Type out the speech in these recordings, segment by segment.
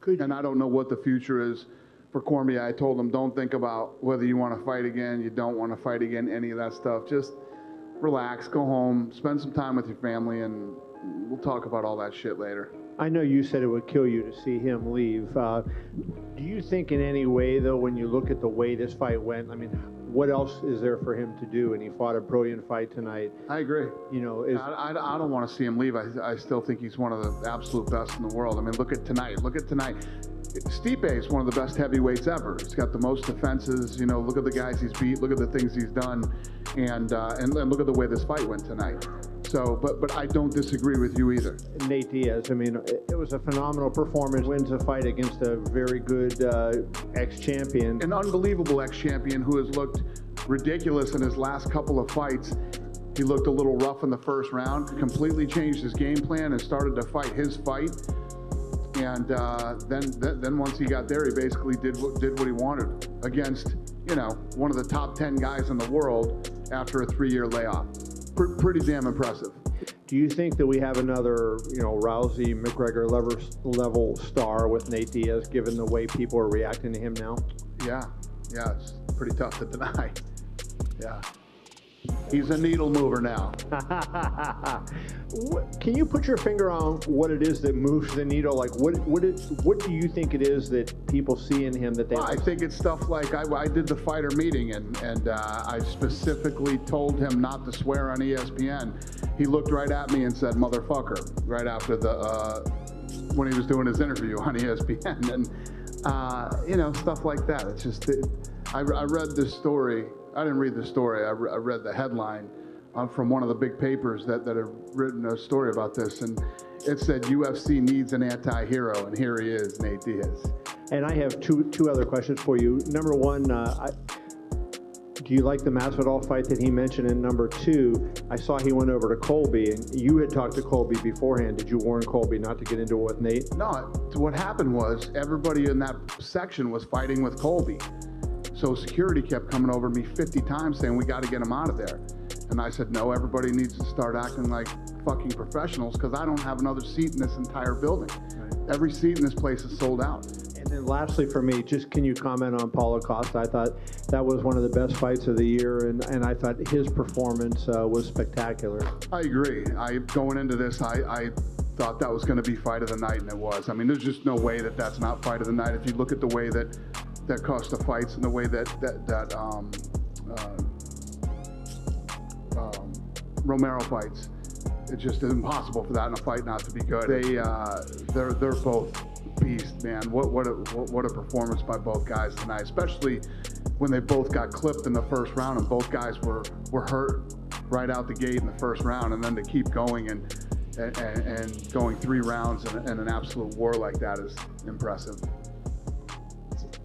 And I don't know what the future is for Cormier. I told him, don't think about whether you want to fight again, you don't want to fight again, any of that stuff. Just relax, go home, spend some time with your family, and we'll talk about all that shit later. I know you said it would kill you to see him leave. Do you think in any way, though, when you look at the way this fight went, I mean, what else is there for him to do? And he fought a brilliant fight tonight. I agree. You know, I don't want to see him leave. I still think he's one of the absolute best in the world. I mean, look at tonight. Stipe is one of the best heavyweights ever. He's got the most defenses. You know, look at the guys he's beat. Look at the things he's done, and look at the way this fight went tonight. So, but I don't disagree with you either. Nate Diaz, I mean, it was a phenomenal performance. Wins a fight against a very good ex-champion. An unbelievable ex-champion who has looked ridiculous in his last couple of fights. He looked a little rough in the first round, completely changed his game plan and started to fight his fight. And then once he got there, he basically did what he wanted against, you know, one of the top 10 guys in the world after a 3-year layoff. Pretty damn impressive. Do you think that we have another, you know, Rousey, McGregor level star with Nate Diaz, given the way people are reacting to him now? Yeah, it's pretty tough to deny. Yeah. He's a needle mover now. Can you put your finger on what it is that moves the needle? Like, what do you think it is that people see in him that they? Well, I think it's stuff like I did the fighter meeting and I specifically told him not to swear on ESPN. He looked right at me and said "motherfucker" right after when he was doing his interview on ESPN, and you know, stuff like that. It's just I read this story. I didn't read the story. I read the headline from one of the big papers that had written a story about this, and it said UFC needs an anti-hero, and here he is, Nate Diaz. And I have two other questions for you. Number one, do you like the Masvidal fight that he mentioned? And number two, I saw he went over to Colby, and you had talked to Colby beforehand. Did you warn Colby not to get into it with Nate? No, what happened was everybody in that section was fighting with Colby. So security kept coming over to me 50 times saying, we got to get him out of there. And I said, no, everybody needs to start acting like fucking professionals because I don't have another seat in this entire building. Right. Every seat in this place is sold out. And then lastly for me, just can you comment on Paulo Costa? I thought that was one of the best fights of the year, and I thought his performance was spectacular. I agree. Going into this, I thought that was going to be fight of the night, and it was. I mean, there's just no way that that's not fight of the night. If you look at the way that Costa fights and the way that Romero fights, it's just impossible for that in a fight not to be good. They're both beasts, man. What a performance by both guys tonight, especially when they both got clipped in the first round and both guys were hurt right out the gate in the first round, and then to keep going and going 3 rounds and an absolute war like that is impressive.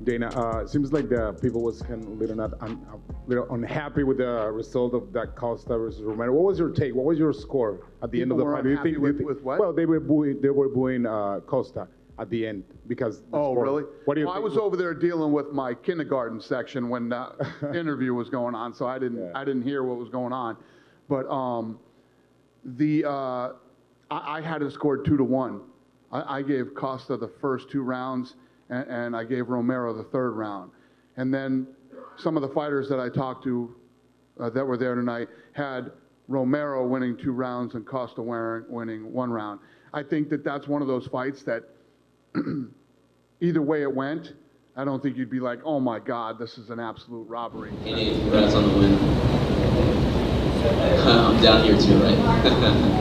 Dana, it seems like the people was kind of little unhappy with the result of that Costa versus Romero. What was your take? What was your score at the end of the fight? With what? Well, they were booing Costa at the end because. Oh, really? What do you think? I was over there dealing with my kindergarten section when the interview was going on, so I didn't hear what was going on. But I had it scored 2-1. I gave Costa the first 2 rounds. And I gave Romero the 3rd round. And then some of the fighters that I talked to that were there tonight had Romero winning 2 rounds and Costa winning 1 round. I think that that's one of those fights that either way it went, I don't think you'd be like, oh my God, this is an absolute robbery. Congrats on the win. I'm down here too, right?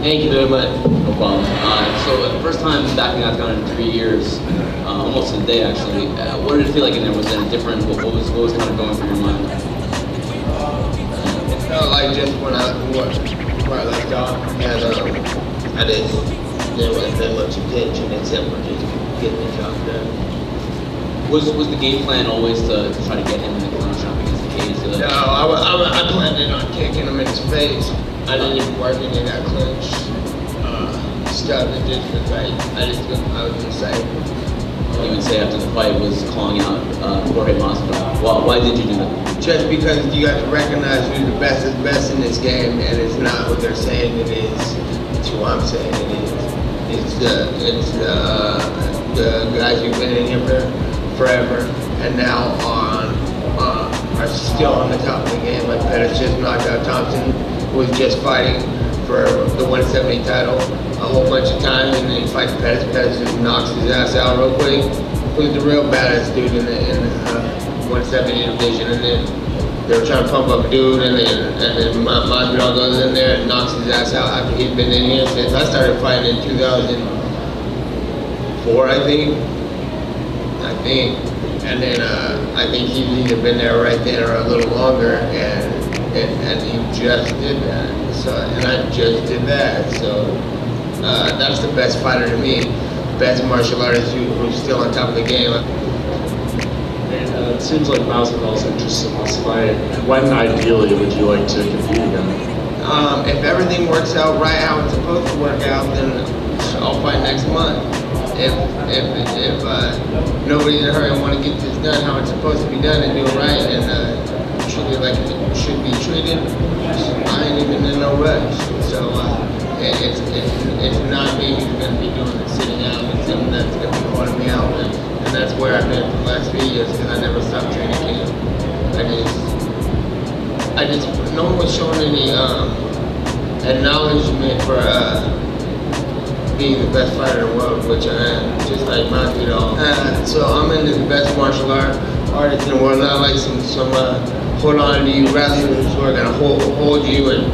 Thank you very much. No problem. So the first time back in the octagon in 3 years, almost a day actually. What did it feel like in there? Was it different? What was kind of going through your mind? It felt like just when I left off, and there wasn't that much attention except for just getting the job done. Was the game plan always to try to get him in the clinch up against the cage? No, I planned on kicking him in his face. I didn't even work into that clinch stuff. It just was like, I was insane. You would say after the fight was calling out Jorge Masvidal. Why did you do that? Just because you got to recognize who's the best in this game, and it's not what they're saying it is. It's who I'm saying it is. the guys who've been in here for forever and now are still on the top of the game. Like Pettis just knocked out Thompson, who was just fighting for the 170 title a whole bunch of times, and then he fights Pettis. Pettis just knocks his ass out real quick. Who's the real badass dude in the 170 division, and then they were trying to pump up a dude, and then Masvidal goes in there and knocks his ass out after he'd been in here since I started fighting in 2004, I think. And then I think he's either been there right then or a little longer, and he just did that. So, and I just did that. So that's the best fighter to me, best martial artist who's still on top of the game. And it seems like Masvidal's interested in this fight. When ideally would you like to compete again? If everything works out right how it's supposed to work out, then I'll fight next month. If nobody's in a hurry and want to get this done how it's supposed to be done and do it right and treat it like it should be treated, I ain't even in no rush. So it's not me who's going to be doing it sitting out. It's something that's going to be calling me out. And that's where I've been for the last 3 years because I never stopped training camp. No one was showing any acknowledgement for being the best fighter in the world, which I am, just like Masvidal. So I'm into the best martial artists in the world, not like some hold on to you wrestlers who are gonna hold you and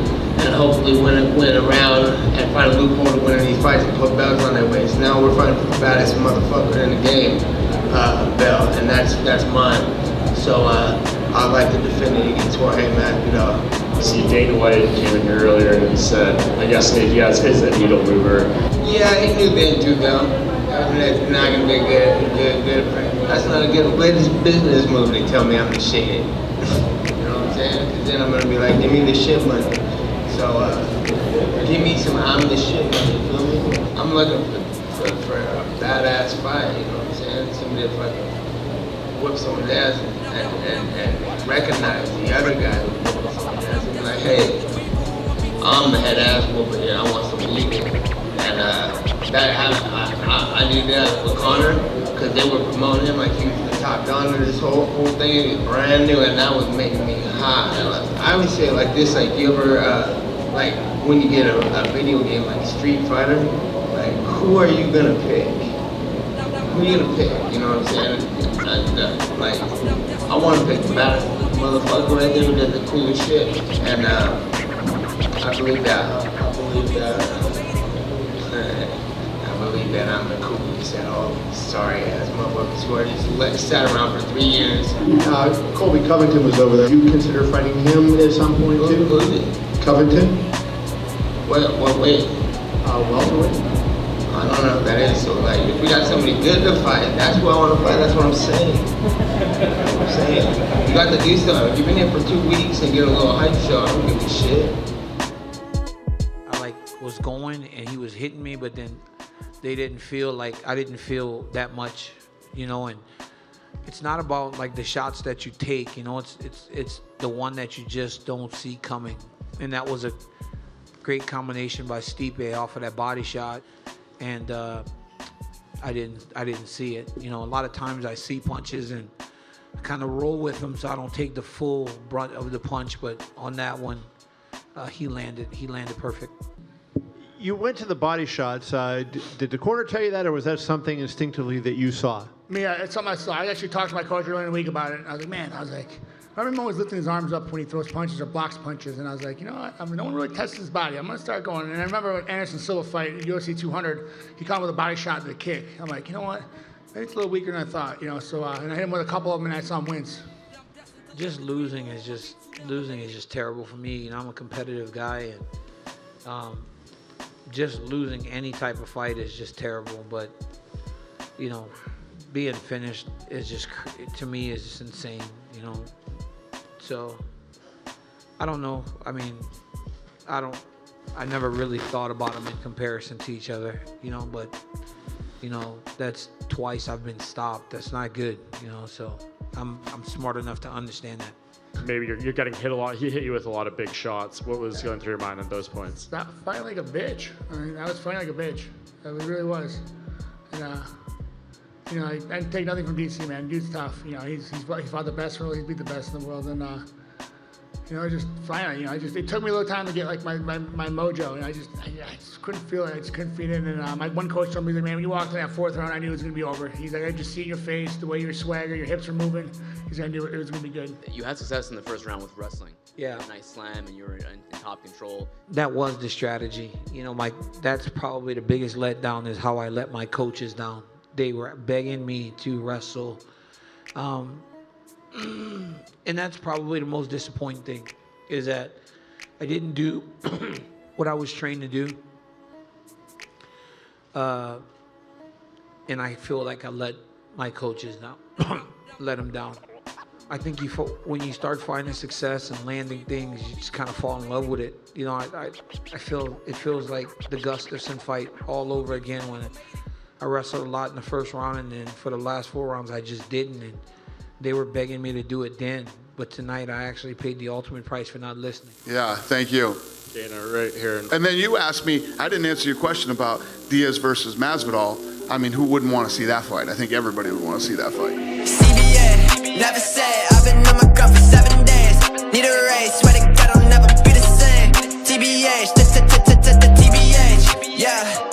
hopefully win around and find a loophole to win these fights and put belts on their waist. Now we're fighting for the baddest motherfucker in the game, belt, and that's mine. So I'd like to defend it against Jorge Masvidal. See, Dana White came in here earlier and he said, I guess he has his needle mover. Yeah, he knew then too, though. That's not gonna be good. That's not a good business move to tell me I'm the shit. You know what I'm saying? Because then I'm gonna be like, give me the shit money. So give me some I'm the shit money. You feel me? I'm looking for a badass fight. You know what I'm saying? Somebody that fucking whip someone's ass and recognize the other guy who whipped someone's ass and be like, hey, I'm the head ass whooper here. I want some legal. And I did that with Conor because they were promoting him like he was the top dog of this whole thing. It was brand new, and that was making me hot. And I always say it like this: like you ever like when you get a video game like Street Fighter, like who are you gonna pick? Who are you gonna pick? You know what I'm saying? Like I want to pick the baddest motherfucker right there who does the coolest shit, and I believe that. I believe that I'm the coolest at all sorry ass motherfuckers who are just sat around for 3 years. Colby Covington was over there. You consider fighting him at some point too? Who is it? Covington? What weight? Welterweight. I don't know if that is. So like, if we got somebody good to fight, that's who I want to fight. That's what I'm saying. You got to do something. If you've been here for 2 weeks and get a little hype show, I don't give a shit. Was going and he was hitting me, but then they didn't feel like I didn't feel that much, you know. And it's not about like the shots that you take, you know. It's the one that you just don't see coming, and that was a great combination by Stipe off of that body shot, and I didn't see it. You know, a lot of times I see punches and I kind of roll with them, so I don't take the full brunt of the punch. But on that one, he landed perfect. You went to the body shots. Did the corner tell you that, or was that something instinctively that you saw? Yeah, it's something I saw. I actually talked to my coach earlier in the week about it, and I was like, I remember him always lifting his arms up when he throws punches or blocks punches, and I was like, you know what, no one really tests his body. I'm going to start going. And I remember when Anderson Silva fight at UFC 200, he caught him with a body shot to the kick. I'm like, you know what, maybe it's a little weaker than I thought, you know, so, and I hit him with a couple of them, and I saw him wins. Just losing is just terrible for me. You know, I'm a competitive guy, and just losing any type of fight is just terrible. But you know, being finished is just, to me, is just insane. You know, so I don't know. I mean, I never really thought about them in comparison to each other. You know, but you know, that's twice I've been stopped. That's not good. You know, so I'm smart enough to understand that. Maybe you're getting hit a lot. He hit you with a lot of big shots. What was going through your mind at those points? Stop fighting like a bitch. I mean, I was fighting like a bitch. It really was. And You know, I didn't take nothing from DC, man. Dude's tough. You know, he fought the best world. He's beat the best in the world, and you know, just finally, you know, it took me a little time to get like my mojo, and I just couldn't feel it. I just couldn't feed it. And my one coach told me, man, when you walked in that 4th round, I knew it was gonna be over. He's like, I just see in your face the way your swagger, your hips are moving. He's gonna do it. It was gonna be good. You had success in the first round with wrestling. Yeah. Nice slam, and you were in top control. That was the strategy. You know, that's probably the biggest letdown is how I let my coaches down. They were begging me to wrestle. And that's probably the most disappointing thing, is that I didn't do what I was trained to do. And I feel like I let my coaches down, let them down. I think when you start finding success and landing things, you just kind of fall in love with it. You know, I feel it feels like the Gustafsson fight all over again when I wrestled a lot in the first round, and then for the last 4 rounds I just didn't, and they were begging me to do it then. But tonight I actually paid the ultimate price for not listening. Yeah, thank you. Dana, right here. And then you asked me, I didn't answer your question about Diaz versus Masvidal. I mean, who wouldn't want to see that fight? I think everybody would want to see that fight. CBA, never say, I've been on my grind for 7 days. Need a race, swear to God I'll never be the same. TBH, TBH, yeah.